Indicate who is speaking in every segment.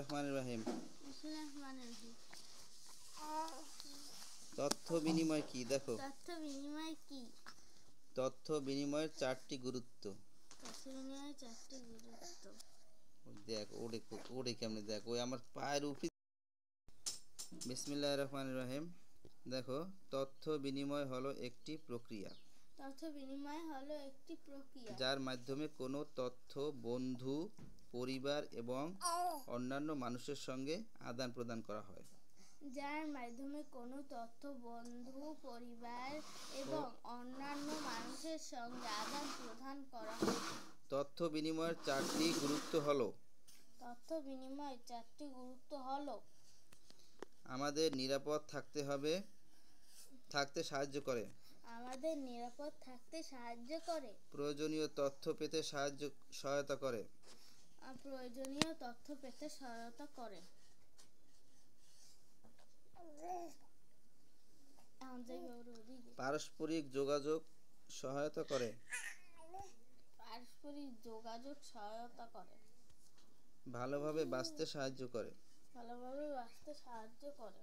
Speaker 1: রহমানির রহিম। তথ্য বিনিময় কি? দেখো,
Speaker 2: তথ্য বিনিময় কি?
Speaker 1: তথ্য বিনিময়ের চারটি গুরুত্ব।
Speaker 2: তথ্য বিনিময়ের চারটি গুরুত্ব।
Speaker 1: দেখ ওরে কেমনে, দেখ ওই আমার পায়ের উপরে। বিসমিল্লাহির রহমানির রহিম। দেখো, তথ্য বিনিময় হলো একটি প্রক্রিয়া।
Speaker 2: তথ্য বিনিময় হলো একটি প্রক্রিয়া
Speaker 1: যার মাধ্যমে কোনো তথ্য বন্ধু, পরিবার এবং অন্যান্য মানুষের সঙ্গে আদান প্রদান করা হয়।
Speaker 2: যার মাধ্যমে কোনো তথ্য বন্ধু, পরিবার এবং অন্যান্য মানুষের সঙ্গে আদান প্রদান করা হয়।
Speaker 1: তথ্য বিনিময়ের চারটি গুরুত্ব হলো।
Speaker 2: তথ্য বিনিময়ের চারটি গুরুত্ব হলো:
Speaker 1: আমাদের নিরাপদ থাকতে সাহায্য করে।
Speaker 2: আমাদের নিরাপদ থাকতে সাহায্য করে।
Speaker 1: প্রয়োজনীয় তথ্য পেতে সহায়তা করে।
Speaker 2: প্রয়োজনীয় তথ্য পেতে সহায়তা করে।
Speaker 1: পারস্পরিক যোগাযোগ সহায়তা করে।
Speaker 2: পারস্পরিক যোগাযোগ সহায়তা করে।
Speaker 1: ভালোভাবে বাঁচতে সাহায্য করে।
Speaker 2: ভালোভাবে বাঁচতে সাহায্য করে।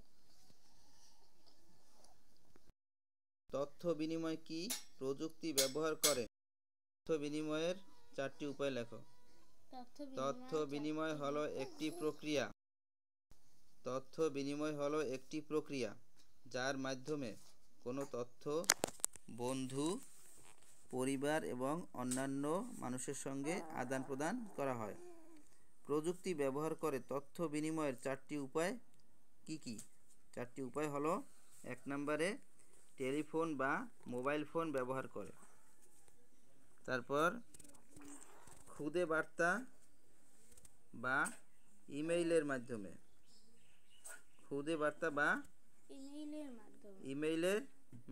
Speaker 1: তথ্য বিনিময় কি প্রযুক্তি ব্যবহার করে? তথ্য বিনিময়ের চারটি উপায় লেখো। তথ্য বিনিময় হলো একটি প্রক্রিয়া। তথ্য বিনিময় হলো একটি প্রক্রিয়া যার মাধ্যমে কোনো তথ্য বন্ধু, পরিবার এবং অন্যান্য মানুষের সঙ্গে আদান প্রদান করা হয়। প্রযুক্তি ব্যবহার করে তথ্য বিনিময়ের চারটি উপায় কি কি? চারটি উপায় হলো: 1 নম্বরে টেলিফোন বা মোবাইল ফোন ব্যবহার করে। তারপর খুদে বার্তা বা ইমেইলের মাধ্যমে। খুদে বার্তা বা ইমেইলের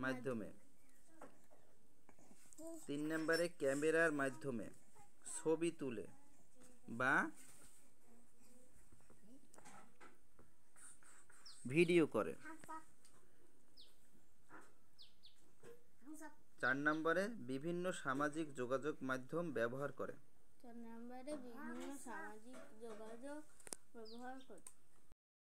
Speaker 1: মাধ্যমে। 3 নম্বরে ক্যামেরার মাধ্যমে ছবি তুলে বা ভিডিও করে। 4 নম্বরে বিভিন্ন সামাজিক যোগাযোগ মাধ্যম ব্যবহার করে।